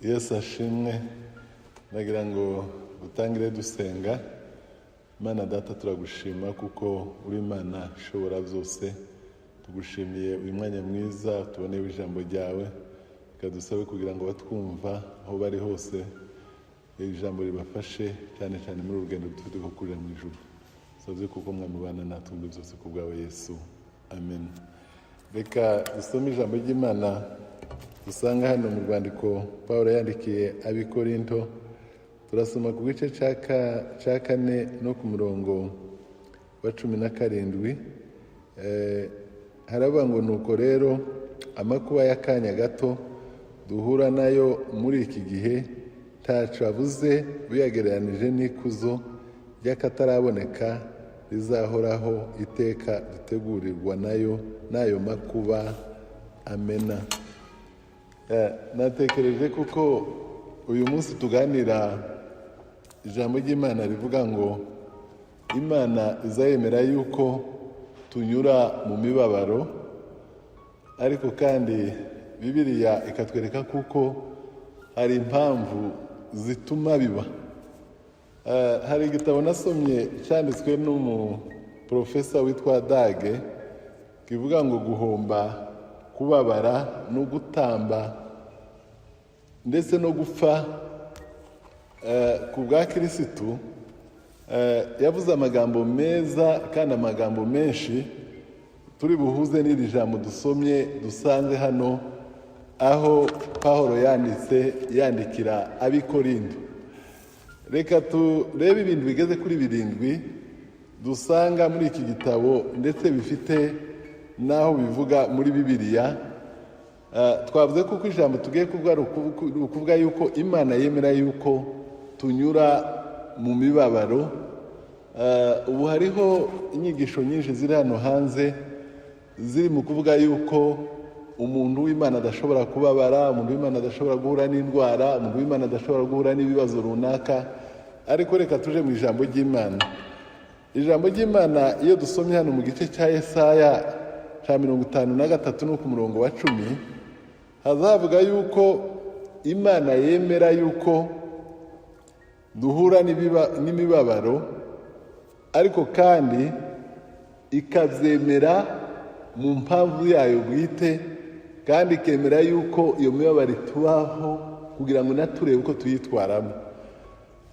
Yesu ashimwe. Nagira ngo utangire dusenga. Mana data, turagushima kuko uri Imana ishobora byose. Tugushimiye uyu mwanya mwiza tubonewe ijambo ryawe, kadusabe kugira ngo batwumva aho bari hose ijambo ribafashe cyane cyane muri urugendo dufite rwo kurira mu ijuru. Savye kuko mwamubana natwe byose ku bwawe Yesu, amen. Reka dusome ijambo ry'Imana dusanga hano mu rwandiko Pawulo yandikiye ab'Ikorinto. Turasoma ku gice cya kane no ku murongo wa 17. Haravuga ngo nuko rero amakuba y'akanya gato duhura nayo muri iki gihe ntaco avuze biyagereranije n'ikuzo ry'akataraboneka rizahoraho iteka dutegurirwa n'ayo makuba. Amena. Natekereje kuko uyu munsi tuganira ijambo ry'Imana rivuga ngo Imana izayemera yuko tunyura mu mibabaro, ariko kandi Bibiliya ikatwereka kuko hari impamvu zituma biba. Hari igitabo nasomye cyanditswe n'umuprofesa witwa Dage kivuga ngo guhomba, kubabara no gutamba ndetse no gupfa ku bwa Kirisitu. Yavuze amagambo meza kandi amagambo menshi turi buhuze n'iri jambo dusomye dusanze hano aho Pawulo yandikira ab'Ikorinto. Reka turebe ibintu bigeze kuri 7 dusanga muri iki gitabo ndetse bifite naho bivuga muri Bibiliya. Twavuze kuko ijambo tugiye kuvuga yuko Imana yemera yuko tunyura mu mibabaro. Ubu hariho inyigisho nyinshi ziri hano hanze ziri mu kuvuga yuko umuntu w'Imana adashobora kubabara, umuntu w'Imana adashobora guhura n'indwara, umuntu w'Imana adashobora guhura n'ibibazo runaka. Ariko reka tuje mu ijambo ry'Imana. Ijambo ry'Imana iyo dusomye hano mu gice cya Yesaya cya 53 no ku murongo wa 10, hazavuga yuko Imana yemera yuko duhura n'imibabaro, ariko kandi ikabyemera mu mpamvu yayo bwite, kandi ikemera yuko iyo mibabaro itubaho kugira ngo naturebe uko tuyitwaramo.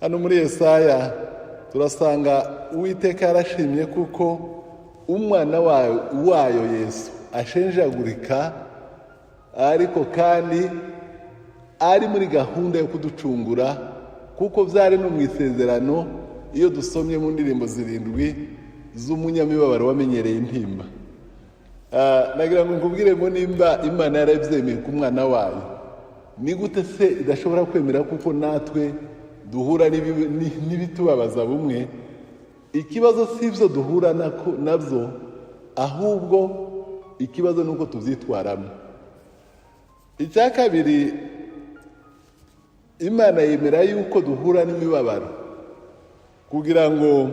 Hano muri Yesaya turasanga Uwiteka yarashimye kuko umwana wayo Yesu ashenjagurika, ariko kandi ari muri gahunda yo kuducungura, kuko byari no mu isezerano. Iyo dusomye mu ndirimbo 7 z'umunyamibabaro wamenyereye intimba, nagira ngo nkubwire ngo nimba Imana yarabyemeye ku mwana wayo, ni gute se idashobora kwemera kuko natwe duhura n'ibitubabaza bumwe? Ikibazo si ibyo duhura nabyo, ahubwo ikibazo nuko tubyitwaramo. Icya kabiri, Imana yemera yuko duhura n'imibabaro kugira ngo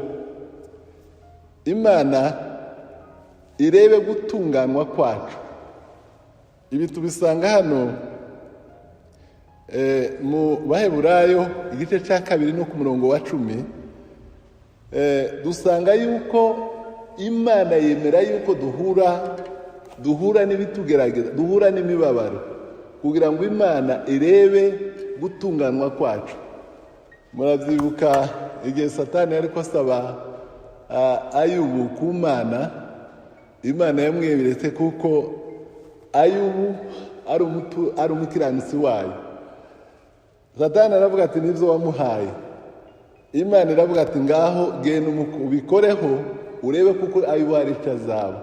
Imana irebe gutunganwa kwacu. Ibi tubisanga hano mu Baheburayo igice cya 2 no ku murongo wa 10. Dusanga yuko Imana yemera yuko duhura n'ibitugerageza, duhura n'imibabaro kugira ngo Imana irebe gutunganwa kwacu. Muravyibuka igihe Satani ariko asaba Ayubu ku Mana, Imana yamwebiretse kuko Ayubu ari umukiranutsi wayo. Satani aravuga ati nibyo wamuhaye. Imana iravuga ati ngaho genda ubikoreho urebe kuko Ayubu ari cyazaba.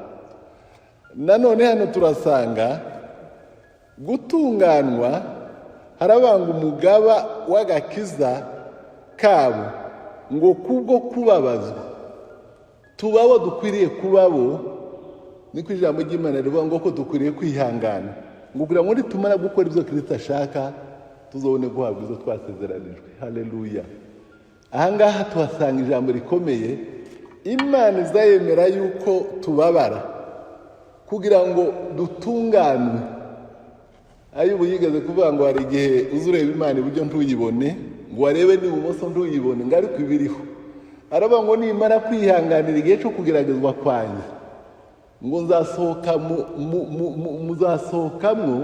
Nanone hano turasanga gutunganwa harabanga umugaba w'agakiza kabo ngo kubwo kubabazwa tubabo dukwiriye kubabo. Niko ijambo ry'Imana rivuga ngo ko dukwiriye kwihangana ngo kugira ngo nitumara gukora ibyo Kristo ashaka tuzobone guhabwa ibyo twasezeranijwe. Haleluya. Ahangaha tuhasanga ijambo rikomeye. Imana izayemera yuko tubabara kugira ngo dutunganwe, Ayubu yigeze kuvuga ngo hari igihe uzureba Imana iburyo ntuyibone, ngo warebe n'ibumoso ntuyibone, ngo ariko ibiriho. Aravuga ngo nimara kwihanganira igihe cyo kugeragezwa kwanjye, ngo muzasohokamwo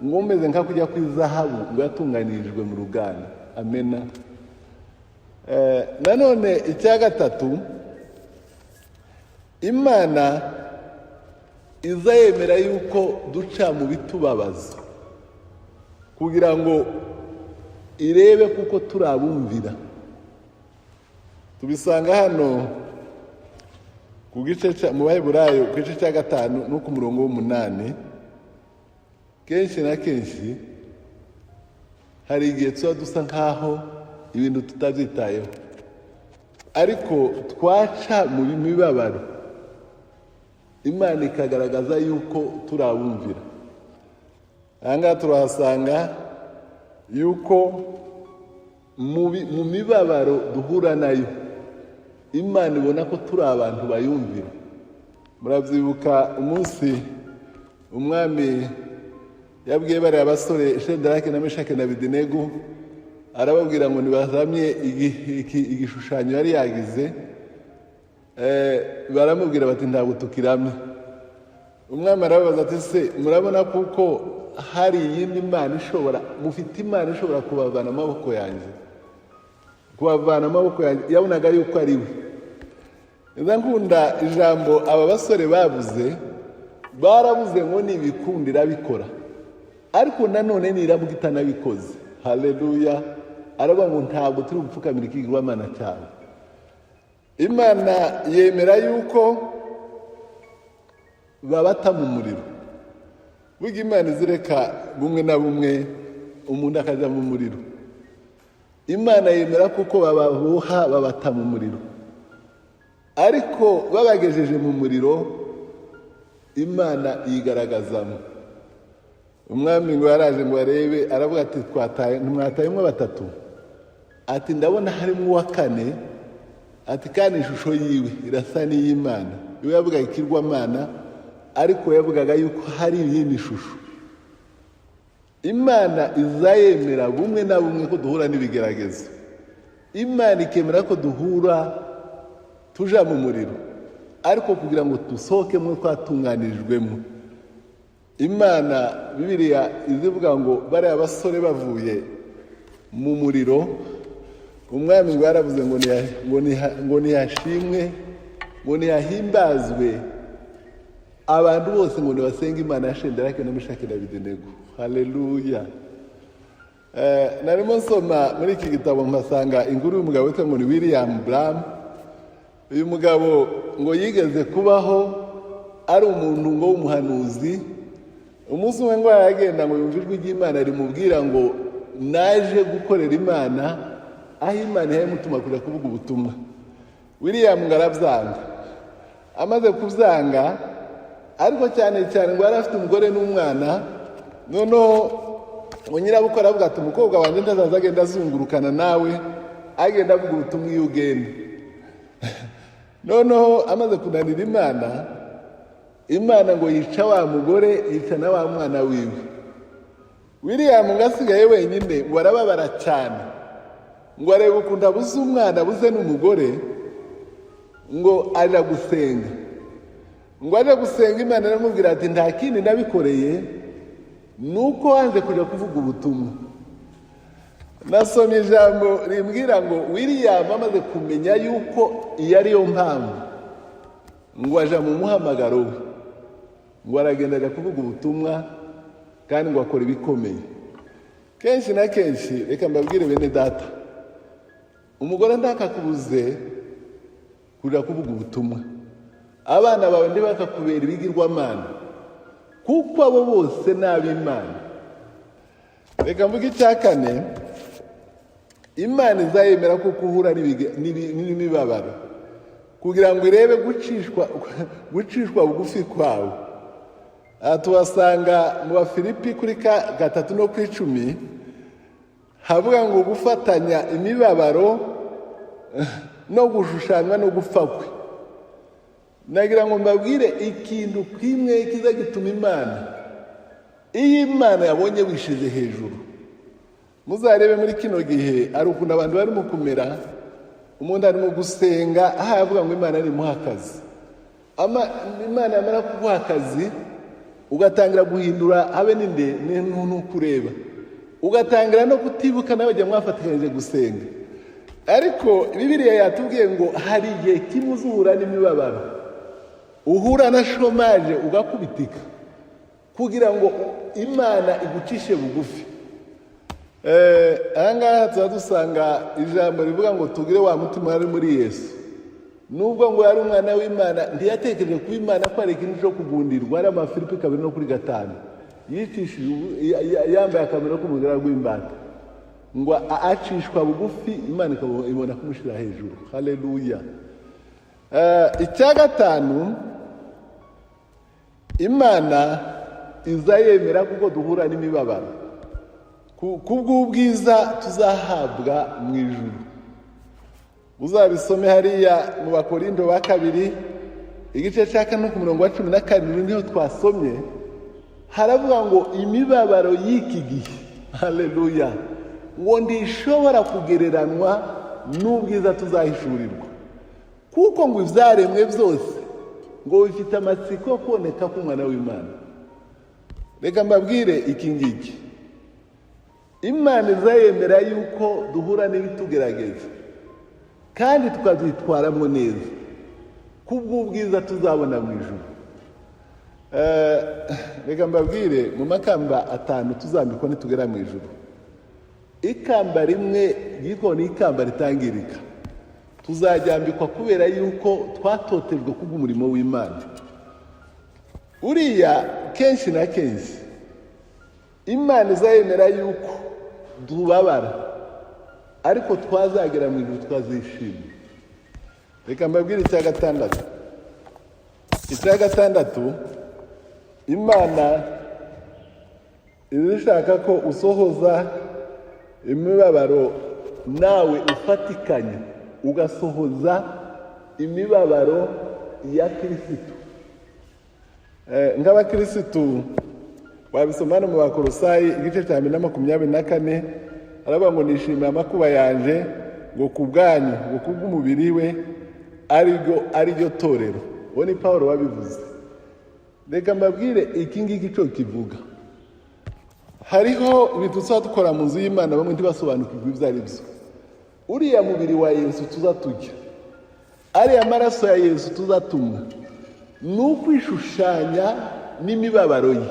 ngo meze nka kujya kw'izahabu ngo yatunganirijwe mu ruganda. Amena. Nanone icya gatatu, Imana iza yemera yuko duca mu bitubabaza kugira ngo irebe kuko turabumvira. Tubisanga hano ku gice mu Baheburayo ku gice cya 5 no ku murongo w'8. Kenshi na kenshi hari igihe tuba dusa nkaho ibintu tutabyitayeho, ariko twaca mu mibabaro Imana ikagaragaza yuko turabumvira. Ahangaha turahasanga yuko mu mibabaro duhura nayo Imana ibona ko turi abantu bayumvira. Muravyibuka umunsi umwami yabwiye bari abasore Shedraki na Meshaki na Abedenego, arababwira ngo nibazamye igishushanyo yari yagize. Baramubwira bati ntabwo tukiramye. Umwami arababaza ati se murabona kuko hari iyindi Imana ishobora, mufite Imana ishobora kubavana amaboko yanjye, yabonaga yuko ari we. Nkunda ijambo aba basore babuze, barabuze ngo nibikundira bikora, ariko nanone niramuka itanabikoze. Haleluya. Aravuga ngo ntabwo turi gupfukamira ikigirwamana cyane. Imana yemera yuko babata mu muriro. Burya Imana izireka bumwe na bumwe umuntu akaja mu muriro. Imana yemera kuko bababoha babata mu muriro, ariko babagejeje mu muriro Imana yigaragazamo. Umwami ngo yaraje ngo arebe, aravuga ati mwatayemwe batatu, ati ndabona harimo uwa kane, ati kandi ishusho yiwe irasa n'iy'Imana. Iwe yavuga ikirwamana, ariko yavugaga yuko hari iyindi shusho. Imana izayemera bumwe na bumwe ko duhura n'ibigeragezo. Imana ikemera ko duhura tuja mu muriro, ariko kugira ngo dusohokemo twatunganirijwemo. Imana Bibiliya izivuga ngo bari abasore bavuye mu muriro, umwami ngo yaravuze ngo nihashimwe, ngo nihahimbazwe abantu bose, ngo nibasenga Imana ya Shedraki na Meshaki na Abedenego. Haleluya. Narimo nsoma muri iki gitabo mpasanga inkuru y'umugabo witwa ngo ni William Branham. Uyu mugabo ngo yigeze kubaho ari umuntu ngo w'umuhanuzi. Umunsi umwe ngo yaragenda ngo yumva ijwi ry'Imana rimubwira ngo naje gukorera Imana, aho Imana yamutuma kuja kuvuga ubutumwa. William ngo arabyanga. Amaze kubyanga, ariko cyane cyane ngo yari afite umugore n'umwana, noneho ngo nyirabukwe aravuga ati umukobwa wanjye ndazaza agenda azungurukana nawe, agenda avuga ubutumwa iyo ugenda. Noneho amaze kunanira Imana ngo yica wa mugore, yica na wa mwana wiwe. William ngo asigaye wenyine, ngo arababara cyane, ngo arebe ukuntu abuze umwana abuze n'umugore, ngo aja gusenga. Ngo aje gusenga, Imana iramubwira ati nta kindi nabikoreye, nuko wanze kuja kuvuga ubutumwa. Nasomye ijambo rimbwira ngo William amaze kumenya yuko iyo ariyo mpamvu, ngo aja mu muhamagaro we, ngo aragenda aja kuvuga ubutumwa, kandi ngo akora ibikomeye. Kenshi na kenshi reka mbabwire bene data, umugore ntakakubuze kuja kuvuga ubutumwa, abana bawe ntibakakubera ibigirwamana, kuko abo bose ni ab'Imana. Reka mvuge icya kane, Imana izayemera ko uhura n'imibabaro kugira ngo irebe gucishwa bugufi kwawe. Aha tuhasanga mu Bafilipi kuri 3 no 10 havuga ngo gufatanya imibabaro no gushushanywa no gupfa kwe. Nagira ngo mbabwire ikintu kimwe kiza gituma Imana iyo Imana yabonye wishize hejuru, muzarebe muri kino gihe ari ukuntu abantu barimo kumera. Umuntu arimo gusenga aha yavuga ngo Imana nimuha akazi. Imana yamara kuguha akazi ugatangira guhindura habe n'ukureba, ugatangira no kutibuka nawe jya mwafatikanyije gusenga. Ariko Bibiliya yatubwiye ngo hari igihe kimwe uzahura n'imibabaro, uhura na shomaje ugakubitika, kugira ngo Imana igucishe bugufi. Ahangaha tuba dusanga ijambo rivuga ngo tugire wa mutima wari muri Yesu. Nubwo ngo yari umwana w'Imana, ntiyatekereje kuba Imana ko ari ikintu cyo kugundirwa. Ari Amafilipi 2:5 yicishije yambaye akamero k'umugaragu w'imbata, ngo acishwa bugufi, Imana ibona kumushyira hejuru. Haleluya. Icya gatanu, Imana iza yemera kuko duhura n'imibabaro kubw'ubwiza tuzahabwa mu ijuru. Uzabisome hariya mu Bakorinto ba 2 igice cya 4 ku murongo wa 17 niho twasomye, haravuga ngo imibabaro y'iki gihe, haleluya, ngo ndishobora kugereranwa n'ubwiza tuzahishurirwa, kuko ngo ivyaremwe byose ngo bifite amatsiko yo kuboneka k'umwana w'Imana. Reka mbabwire iki ngiki, Imana izayemera yuko duhura n'ibitugerageza kandi tukazitwaramo neza kubw'ubwiza tuzabona mu ijuru. Reka mbabwire, mu makamba 5 tuzambikwa nitugera mu ijuru, ikamba rimwe ryitwa ni ikamba ritangirika, tuzajyambikwa kubera yuko twatotejwe kubw'umurimo w'Imana. Uriya kenshi na kenshi Imana izayemera yuko dubabara, ariko twazagera mu ijuru twazishimye. Reka mbabwire icya gatandatu, Imana izishaka ko usohoza imibabaro nawe ufatikanye, ugasohoza imibabaro ya Kristo. Nk'abakristo wabisomana mu Bakolosayi igice cya 24, aravuga ngo nishimira amakuba yanje ngo kubwanyu, ngo kubw'umubiri we ariryo torero. Uwo ni Pawulo wabivuze. Reka mbabwire iki ngiki cyo kivuga, hariho ibintu tuza dukora mu nzu y'Imana bamwe ntibasobanukirwe ibyo ari byo. Uriya mubiri wa Yesu tuzatujya, ariya maraso ya Yesu tuzatumwa, n'ukwishushanya n'imibabaro ye.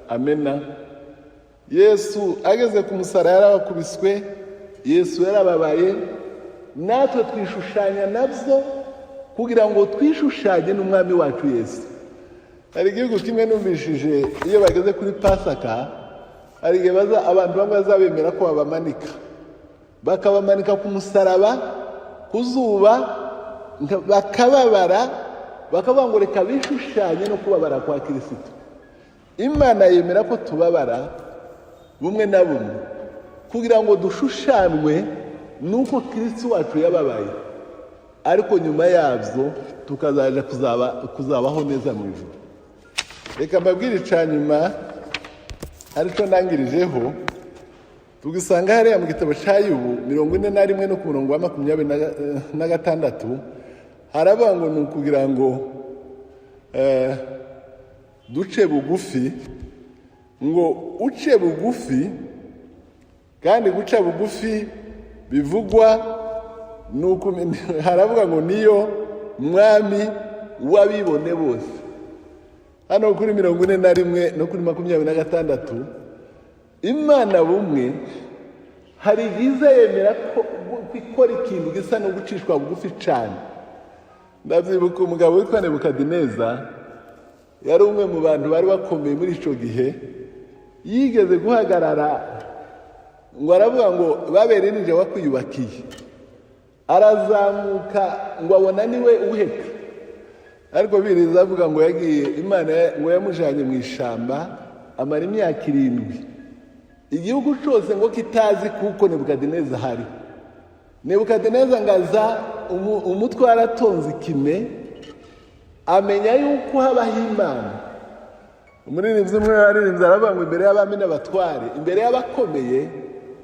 Amena. Yesu ageze ku musaraba yarabakubiswe, Yesu yarababaye, natwe twishushanya nabyo kugira ngo twishushanye n'umwami wacu Yesu. Hari igihugu kimwe numvishije, iyo bageze kuri Pasaka, hari igihe abantu bamwe bazabemera ko bakabamanika ku musaraba, ku zuba, bakababara, bakavuga ngo reka bishushanye no kubabara kwa Kristo. Imana yemera ko tubabara bumwe na bumwe kugira ngo dushushanwe nuko Kristo wacu yababaye, ariko nyuma yabyo tukazaja kuzabaho neza mu ijuru. Reka mbabwire icanyuma ariko ndangirijeho, tugisanga hariya mu gitabo cya Yobu 41 no ku murongo wa 26, haravuga ngo ni ukugira ngo duce bugufi, ngo uce bugufi, kandi guca bugufi bivugwa nuko haravuga ngo niyo mwami w'abibone bose. Hano kuri 41 no kuri 26, Imana bumwe hari igize yemera ko ikora ikintu gisa no gucishwa bugufi cyane. Ndavyibuka umugabo witwa Nebukadineza, yari umwe mu bantu bari bakomeye muri ico gihe, yigeze guhagarara ngo aravuga ngo babere nije wakwiyubakiye, arazamuka ngo abona niwe uheka, ariko biriza avuga ngo yagiye Imana ngo yamujanye mu ishamba amara imyaka 7, igihugu cyose ngo kitazi kuko Nebukadineza hari. Nebukadineza ngaza umutwe aratonze ikime, amenya yuko habaho Imana, umuririmbyi umwe yaririmbye aravuga ngo imbere y'abami n'abatware, imbere y'abakomeye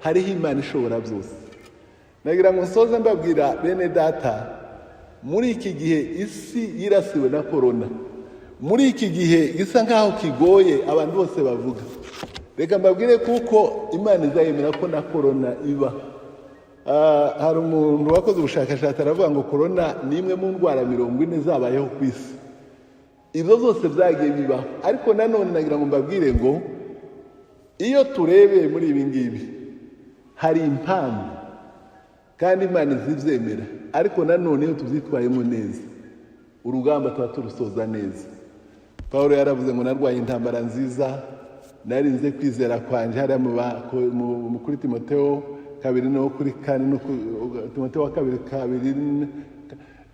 hariho Imana ishobora byose. Nagira ngo nsoze mbabwira bene data, muri iki gihe isi yirasiwe na korona, muri iki gihe gisa nkaho kigoye abantu bose bavuga, reka mbabwire kuko Imana izayemera ko na korona iba. Hari umuntu wakoze ubushakashatsi aravuga ngo korona ni imwe mu ndwara 40 zabayeho ku isi. Ibyo zose byagiye bibaho, ariko nanone nagira ngo mbabwire ngo iyo turebeye muri ibi ngibi hari impamvu kandi Imana izibyemera, ariko nanone iyo tubyitwayemo neza urugamba tuba turusoza neza. Pawulo yaravuze ngo narwaye intambara nziza, narinze kwizera kwanje hariya kuri Timoteyo 2 no kuri 4 no Timoteyo 2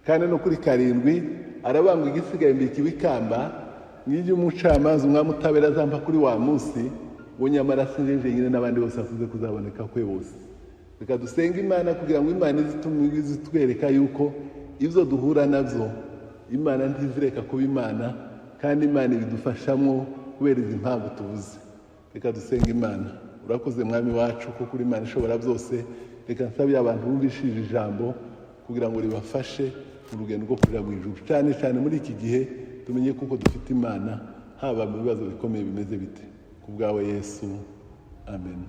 kane no kuri 7 aravuga ngo igisigaye mbiki bikamba n'ijye umucamanza umwami utabera azampa kuri wa munsi wo nyamara sinjeje nyine n'abandi bose asuze kuzaboneka kwe bose. Reka dusenga Imana kugira ngo Imana izitwereka yuko ibyo duhura nabyo Imana ntizireka kuba Imana, kandi Imana ibidufashamo kubera izi mpamvu tuvuze. Reka dusenga Imana. Urakoze mwami wacu kuko uri Imana ishobora byose. Reka nsabire abantu bumvishije ijambo kugira ngo ribafashe mu rugendo rwo kujya mu ijuru, cyane cyane muri iki gihe tumenye kuko dufite Imana haba mu bibazo bikomeye bimeze bite. Ku bwawe Yesu, amen.